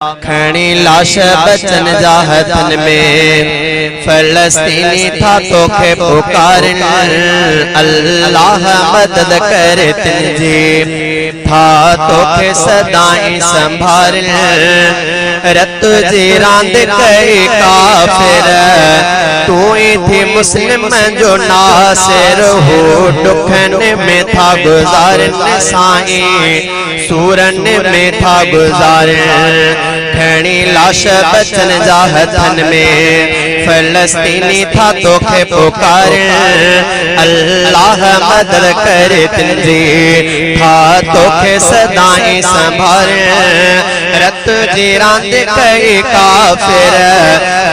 खणी लाश बचन जा हथन में फलस्तीनी था तोखे पुकारन अल्लाह मदद कर तुझे था तोखे सदाई संभारन रत जी रांद कई काफिर तू ही थी मुस्लिम जो नासिर हो दुखन में था गुजारन साईं सूरन में था गुजारन खणी लाश बचन जा हथन में फलस्तीनी था तोखे पुकारन अल्लाह मदद कर तुझे था तोखे सदाई संभारन रत जी रांद कई काफिर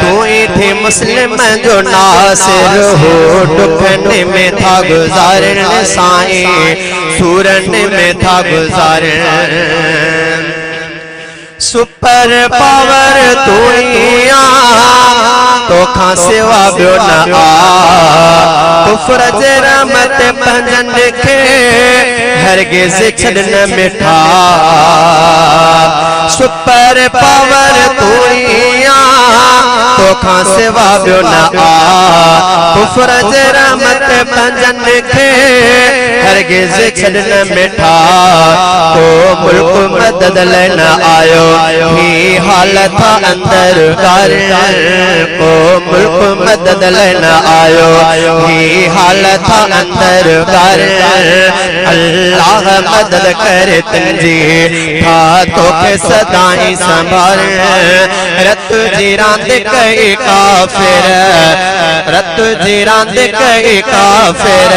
तू ही थी मुस्लिम जो नासिर हो दुखन में था गुजारन साईं सूरन में था गुजारन सुपर पावर तू ही तो खां सिवा बियो न कुफर जे रहमत पंजन के हरगिज़ छॾण मिठा सुपर पावर तू ही तो खां सिवा बियो न कुफर जे रहमत पंजन के हरगिज़ छॾण मिठा तो मुल्क मदद लेन आयो ही हालत अंदर कर को मुल्क मदद लेन आयो ही हालत अंदर कर अल्लाह मदद कर तुझे था तोखे सदाई संभाल रत जी रांद कई काफिर रत जी रांद कई काफिर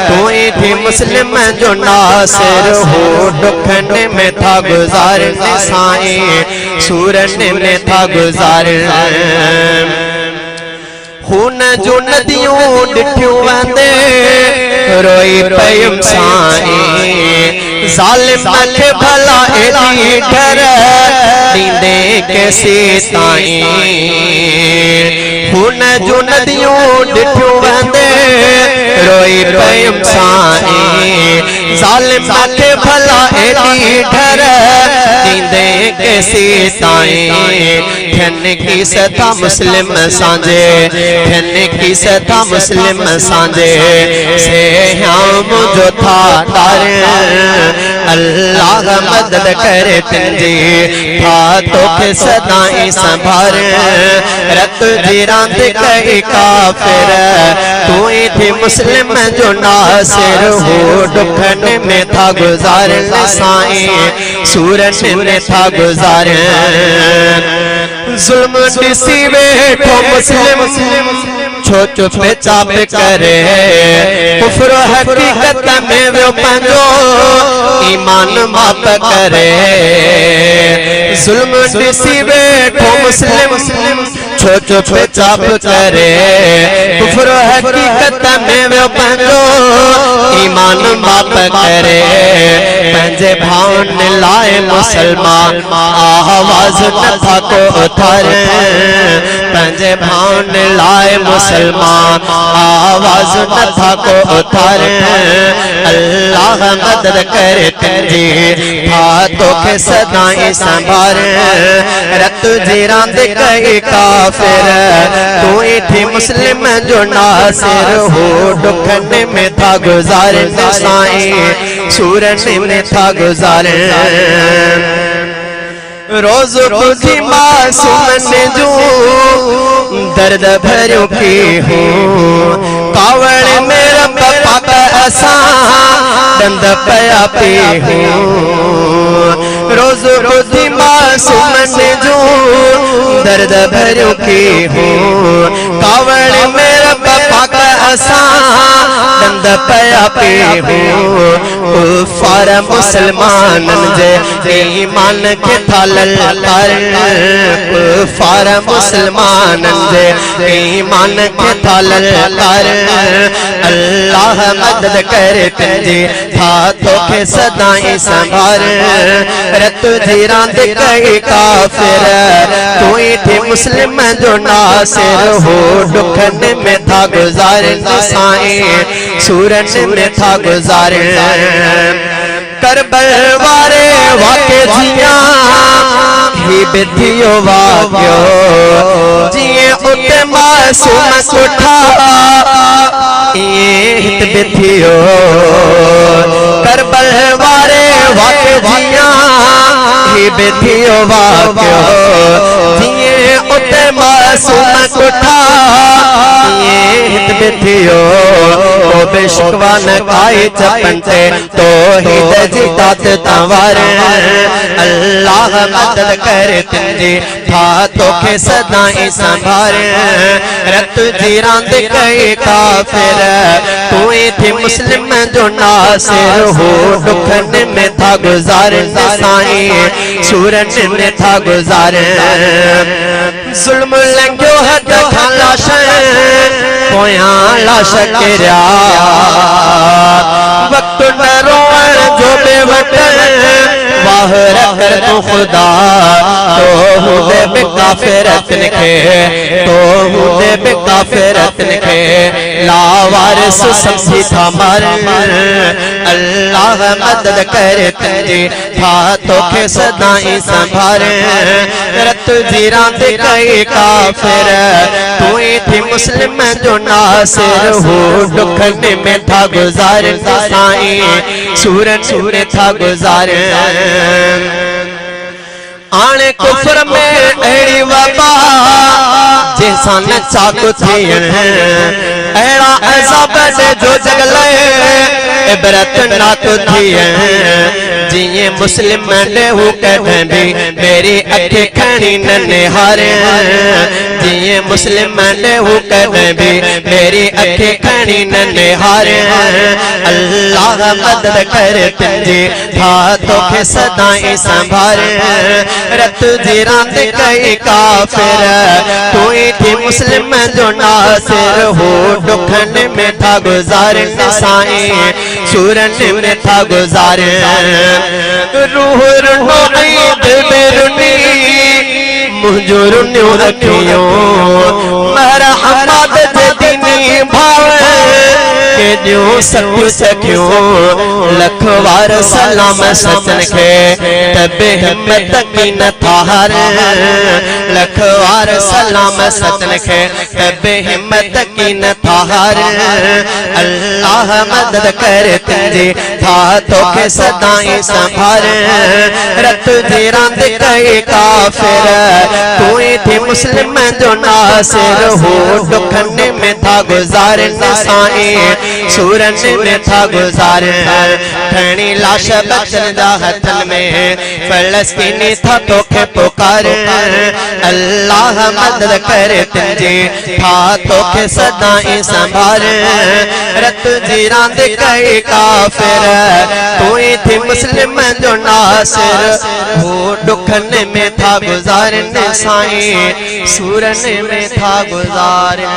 तू ही थी मुस्लिम जो नासिर हो दुखन में था गुजारन साईं सूरन में था गुजारन खून जो नदियों डिठियों वंदे रोई पयुम साईं जालिम के भला एडी डर दींदे कैसे साईं खून जो नदियों डिठियों वंदे रोई पयुम साईं जालिम के भला एडी डर दींदे कैसे साईं धन की सता मुस्लिम सांझे धन की सता मुस्लिम सांझे से हम जो था तार अल्लाह मदद करे तुझे था तोखे सदाई संभार रत जी रांद कई काफिर तू ही थी मुस्लिम जो नासिर हो दुखन में था गुजारन साईं सूरन में था गुजारन जुल्म दिसी वेठो मुस्लिम छो चुप चाप करे कुफ्र हकीकत में वो पंजो ईमान माप करे जुल्म दिसी वेठो मुस्लिम छो चुप चाप करे कुफ्र हकीकत में वो पंजो ईमान माप करे पंजे भावन लाए मुसलमान आवाज न था को उतारे पंजे भावन लाए मुसलमान आवाज न था को उतारे अल्लाह मदद करे तुझे था तोखे सदाई संभार रत जी रांद कई काफिर तू ही थी मुस्लिम जो नासिर हो दुखन में था गुजारन साईं सूरन में था गुजारन रोज बुझी मासूम जो दर्द भरियो की हो कावड़ मेरा पापा असा दंद पया पे हो रोज बुझी मासूम जो दर्द भरियो की हो कावड़ मेरा पापा असा दंद पया पे हो कुफार मुसलमानन जे ईमान के थालल कर कुफार मुसलमानन जे ईमान के थालल कर अल्लाह मदद करे तुझे था तोखे सदाई संभार रत जी रांद कई काफिर तू ही थी मुस्लिम जो नासिर हो दुखन में था गुजारन साईं सूरन में था गुजारन करबल वारे वाके जिया ही बिथियो वाक्यो जिए उते मासूम कोठा हित बिथियो करबल वारे वाके जिया ही बिथियो वाक्यो जिए उते मासूम कोठा हित बिथियो ओ बेशकवा न खाई चपंते तो हित जितात तंवर अल्लाह मदद कर तुझे था तो के सदाई संभारे रत जीरांद कई काफिर तू थी मुस्लिम जो नासिर हो दुखन में था गुजारे साईं सूरन में था गुजारे जुल्म लंघो हद खालाश पोया लाश किरा वक्त न रोअण जो बेवटन वाह रखर तो खुदा तो हुदे बे काफिरतन के तो हुदे बे काफिरतन के लावारिस समझी था मर अल्लाह मदद करे तुझे था तो के सदाई संभारे रत जीरा दे कई काफिर तू थी मुस्लिम जो नासिर हो दुखने में था गुजारे साईं सूरन सूरे था गुजारे आने कुफर में एड़ी वबा जैसा न चाकू थी एड़ा अज़ाब जो जगले इबरत नाक थी जिये मुस्लिम ने हु कदे भी मेरी अखे खणी न निहारे जिये मुस्लिम ने हु कदे भी मेरी अखे खणी न निहारे अल्लाह मदद करे तुझे था तो के सदाई संभारे रत जीरांद कई काफिर तू थी मुस्लिम जो नासिर हो दुखन में था गुजारे साईं सूरन में था गुजारे रूह रुनो दिल में रुनी मुझो रुनियो रखियो मेरा हमाद जदीनी भावे के जो सकू सकियो लखवार सलाम सचन के तबे हिम्मत की न थार लखवार सलाम सचन के तबे हिम्मत की न थार अल्लाह मदद करे तुझे था तो के सदाई संभारे रत जीरांद कई काफिर तू थी मुस्लिम जो नासिर हो दुखने में था गुजारे साईं सूरन में था गुजारे खणी लाश बचन दा हथन में फलस्तीनी था तो के पुकारे अल्लाह मदद करे तुझे था तो के सदाई संभारे रत जीरांद कई काफिर तू थी मुस्लिम जो नासिर हो दुखने में था गुजारे साईं सूरन में था गुजारे।